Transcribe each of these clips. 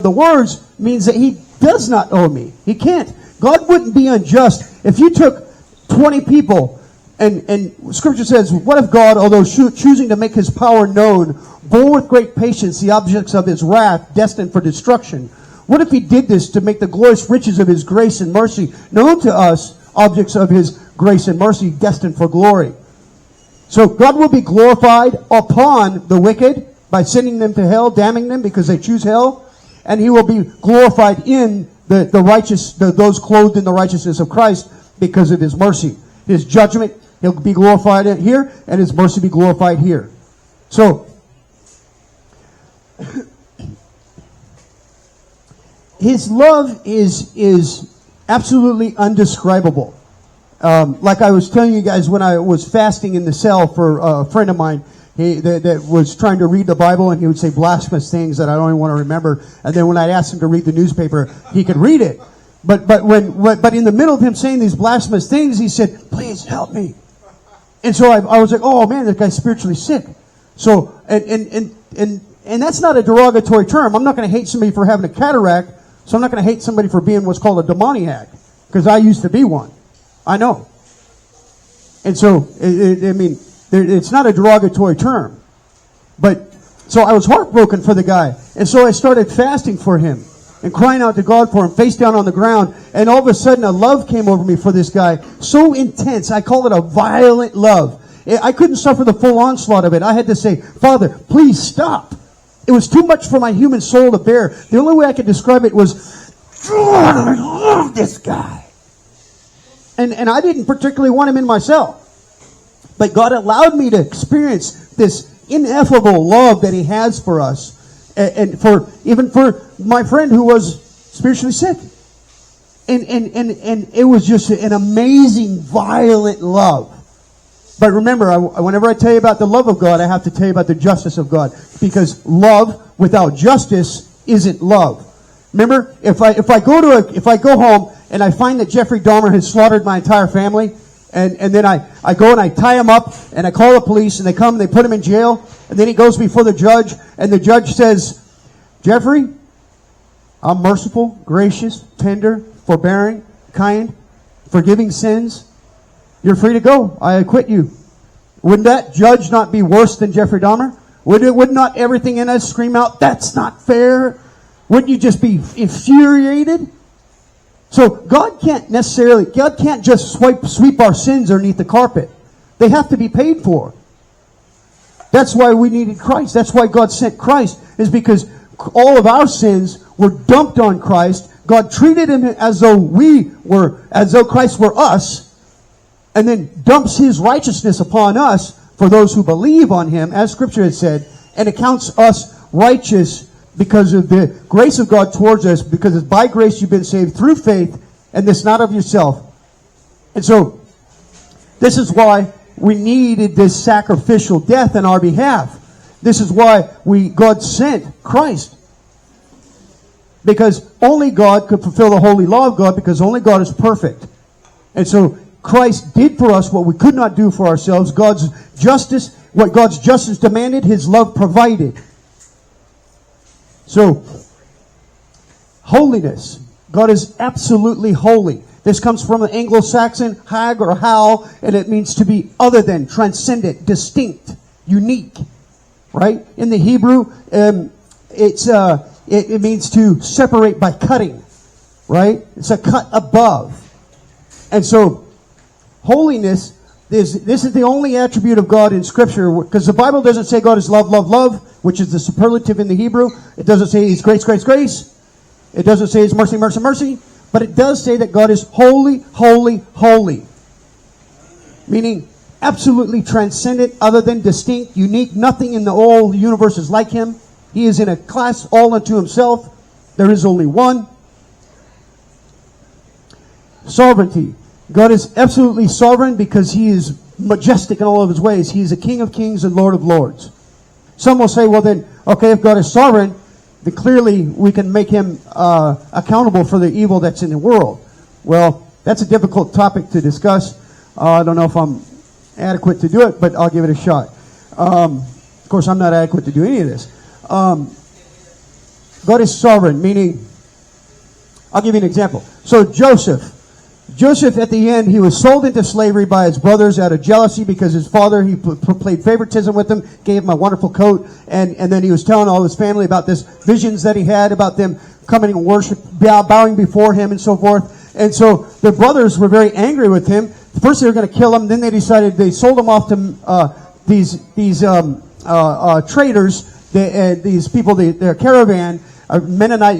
the words means that he does not owe me. He can't. God wouldn't be unjust if you took 20 people and Scripture says, what if God, although choosing to make his power known, bore with great patience the objects of his wrath destined for destruction? What if he did this to make the glorious riches of his grace and mercy known to us, objects of his grace and mercy destined for glory? So God will be glorified upon the wicked by sending them to hell, damning them because they choose hell. And he will be glorified in the righteous, those clothed in the righteousness of Christ because of his mercy. His judgment, he'll be glorified here, and his mercy be glorified here. So, his love is absolutely undescribable. Like I was telling you guys when I was fasting in the cell for a friend of mine, that was trying to read the Bible, and he would say blasphemous things that I don't even want to remember. And then when I'd ask him to read the newspaper, he could read it. But in the middle of him saying these blasphemous things, he said, "Please help me." And so I was like, "Oh man, that guy's spiritually sick." So and that's not a derogatory term. I'm not going to hate somebody for having a cataract. So I'm not going to hate somebody for being what's called a demoniac, because I used to be one. I know. And so I mean, it's not a derogatory term. But, so I was heartbroken for the guy. And so I started fasting for him and crying out to God for him, face down on the ground. And all of a sudden a love came over me for this guy. So intense. I call it a violent love. I couldn't suffer the full onslaught of it. I had to say, "Father, please stop." It was too much for my human soul to bear. The only way I could describe it was, "God, I love this guy." And I didn't particularly want him in myself. But God allowed me to experience this ineffable love that he has for us. And even for my friend who was spiritually sick. And it was just an amazing, violent love. But remember, whenever I tell you about the love of God, I have to tell you about the justice of God. Because love without justice isn't love. Remember, if I go home and I find that Jeffrey Dahmer has slaughtered my entire family, and then I go and I tie him up, and I call the police, and they come and they put him in jail, and then he goes before the judge, and the judge says, "Jeffrey, I'm merciful, gracious, tender, forbearing, kind, forgiving sins. You're free to go. I acquit you." Wouldn't that judge not be worse than Jeffrey Dahmer? Would not everything in us scream out, "That's not fair"? Wouldn't you just be infuriated? So God can't just sweep our sins underneath the carpet. They have to be paid for. That's why we needed Christ. That's why God sent Christ, is because all of our sins were dumped on Christ. God treated him as though Christ were us, and then dumps his righteousness upon us for those who believe on him, as Scripture has said, and accounts us righteous because of the grace of God towards us, because it's by grace you've been saved through faith, and this not of yourself. And so, this is why we needed this sacrificial death in our behalf. This is why God sent Christ. Because only God could fulfill the holy law of God, because only God is perfect. And so, Christ did for us what we could not do for ourselves. What God's justice demanded, his love provided. So, holiness. God is absolutely holy. This comes from the Anglo-Saxon hag or hal, and it means to be other than, transcendent, distinct, unique. Right? In the Hebrew, it means to separate by cutting. Right? It's a cut above. And so, holiness, this is the only attribute of God in Scripture, because the Bible doesn't say God is love, love, love, which is the superlative in the Hebrew. It doesn't say he's grace, grace, grace. It doesn't say he's mercy, mercy, mercy. But it does say that God is holy, holy, holy. Meaning absolutely transcendent, other than, distinct, unique. Nothing in the whole universe is like him. He is in a class all unto himself. There is only one. Sovereignty. God is absolutely sovereign because he is majestic in all of his ways. He is a King of kings and Lord of lords. Some will say, well then, okay, if God is sovereign, then clearly we can make him accountable for the evil that's in the world. Well, that's a difficult topic to discuss. I don't know if I'm adequate to do it, but I'll give it a shot. Of course, I'm not adequate to do any of this. God is sovereign, meaning, I'll give you an example. So Joseph at the end, he was sold into slavery by his brothers out of jealousy because his father, he played favoritism with him, gave him a wonderful coat, and then he was telling all his family about this visions that he had about them coming and worship, bowing before him and so forth. And so the brothers were very angry with him. First they were going to kill him, then they decided they sold him off to these traders, these people, their caravan, Mennonite.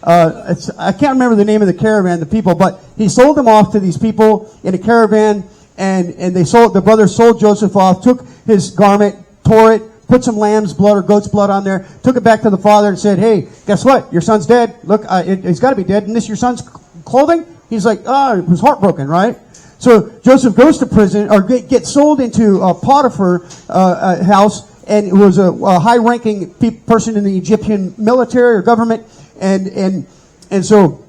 I can't remember the name of the caravan, the people, but he sold them off to these people in a caravan, and the brothers sold Joseph off, took his garment, tore it, put some lamb's blood or goat's blood on there, took it back to the father and said, hey, guess what? Your son's dead. Look, he's got to be dead. Isn't this your son's clothing? He's like, he was heartbroken, right? So Joseph goes to prison, or gets sold into Potiphar house, and it was a high-ranking person in the Egyptian military or government, and so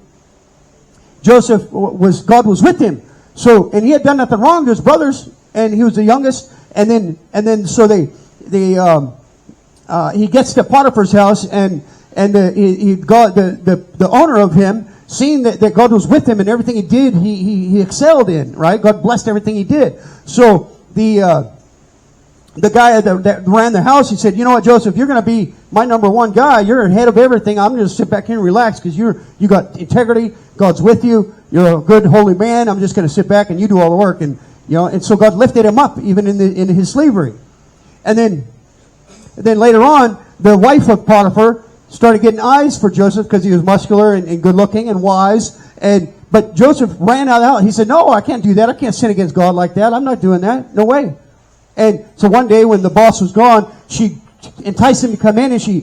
Joseph God was with him. So, and he had done nothing wrong to his brothers, and he was the youngest. And then so he gets to Potiphar's house, and the owner of him, seeing that God was with him and everything he did, he excelled in, right? God blessed everything he did. So the guy that ran the house, he said, you know what, Joseph, you're going to be my number one guy. You're head of everything. I'm going to sit back here and relax because you got integrity. God's with you. You're a good, holy man. I'm just going to sit back and you do all the work. And so God lifted him up even in his slavery. And then later on, the wife of Potiphar started getting eyes for Joseph because he was muscular and good looking and wise. But Joseph ran out of the house. He said, no, I can't do that. I can't sin against God like that. I'm not doing that. No way. And so one day when the boss was gone, she enticed him to come in, and he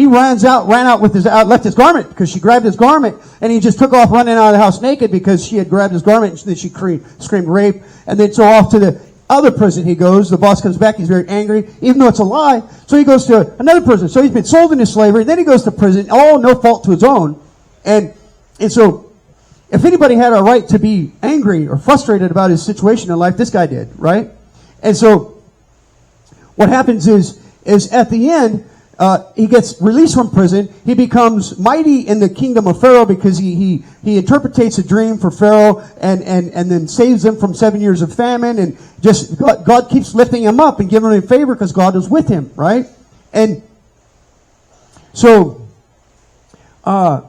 ran out left his garment because she grabbed his garment, and he just took off running out of the house naked because she had grabbed his garment, and then she screamed rape. And then so off to the other prison he goes. The boss comes back. He's very angry, even though it's a lie. So he goes to another prison. So he's been sold into slavery. Then he goes to prison, all no fault to his own. And so if anybody had a right to be angry or frustrated about his situation in life, this guy did, right? And so what happens is at the end, he gets released from prison. He becomes mighty in the kingdom of Pharaoh because he interprets a dream for Pharaoh and then saves him from 7 years of famine. And just God keeps lifting him up and giving him favor because God is with him, right? And so at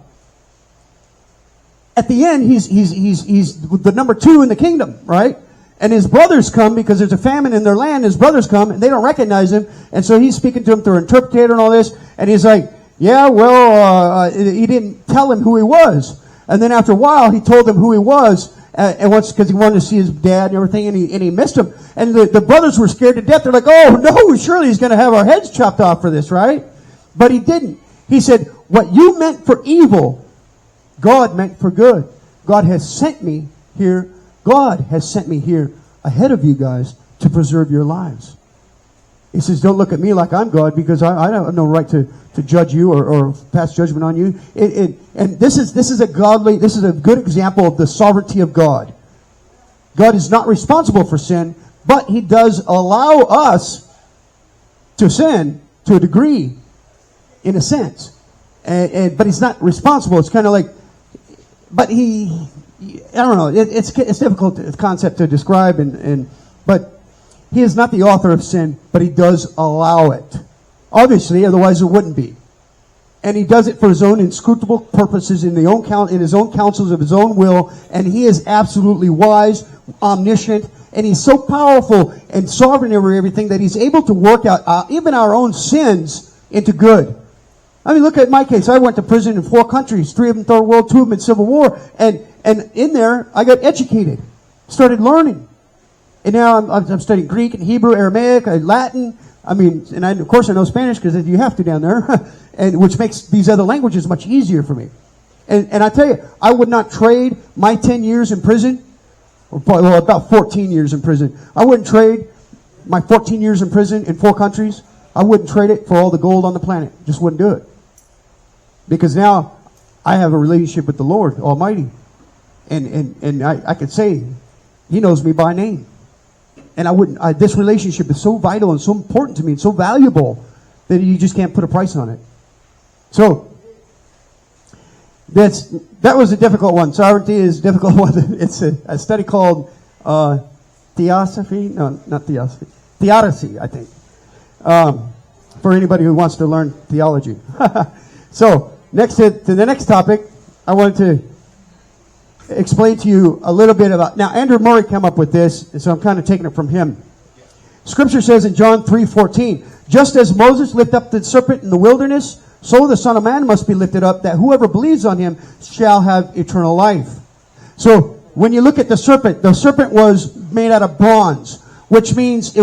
the end, he's the number 2 in the kingdom, right? And his brothers come because there's a famine in their land. His brothers come and they don't recognize him. And so he's speaking to him through an interpreter and all this. And he's like, yeah, well, he didn't tell him who he was. And then after a while, he told them who he was. And once, because he wanted to see his dad and everything, and he missed him. And the brothers were scared to death. They're like, oh no, surely he's going to have our heads chopped off for this, right? But he didn't. He said, what you meant for evil, God meant for good. God has sent me here. God has sent me here ahead of you guys to preserve your lives. He says, don't look at me like I'm God because I have no right to judge you or pass judgment on you. And this is a good example of the sovereignty of God. God is not responsible for sin, but He does allow us to sin to a degree, in a sense. But He's not responsible. It's kind of like, but I don't know. It's difficult concept to describe, but He is not the author of sin, but He does allow it. Obviously, otherwise it wouldn't be. And He does it for His own inscrutable purposes in His own counsels of His own will. And He is absolutely wise, omniscient, and He's so powerful and sovereign over everything that He's able to work out even our own sins into good. I mean, look at my case. I went to prison in 4 countries, 3 of them third world, 2 of them in civil war, and in there I got educated, started learning, and now I'm studying Greek and Hebrew, Aramaic, Latin. I mean, and of course I know Spanish because you have to down there, and which makes these other languages much easier for me. And I tell you, I would not trade my 10 years in prison, or probably, well, about 14 years in prison. I wouldn't trade my 14 years in prison in 4 countries. I wouldn't trade it for all the gold on the planet. Just wouldn't do it. Because now I have a relationship with the Lord Almighty. And I could say He knows me by name. And this relationship is so vital and so important to me and so valuable that you just can't put a price on it. So that was a difficult one. Sovereignty is a difficult one. It's a study called theosophy. No, not theosophy. Theodicy, I think. For anybody who wants to learn theology. So next to the next topic, I wanted to explain to you a little bit about. Now, Andrew Murray came up with this, and so I'm kind of taking it from him. Scripture says in John 3:14, just as Moses lifted up the serpent in the wilderness, so the Son of Man must be lifted up, that whoever believes on him shall have eternal life. So when you look at the serpent was made out of bronze, which means it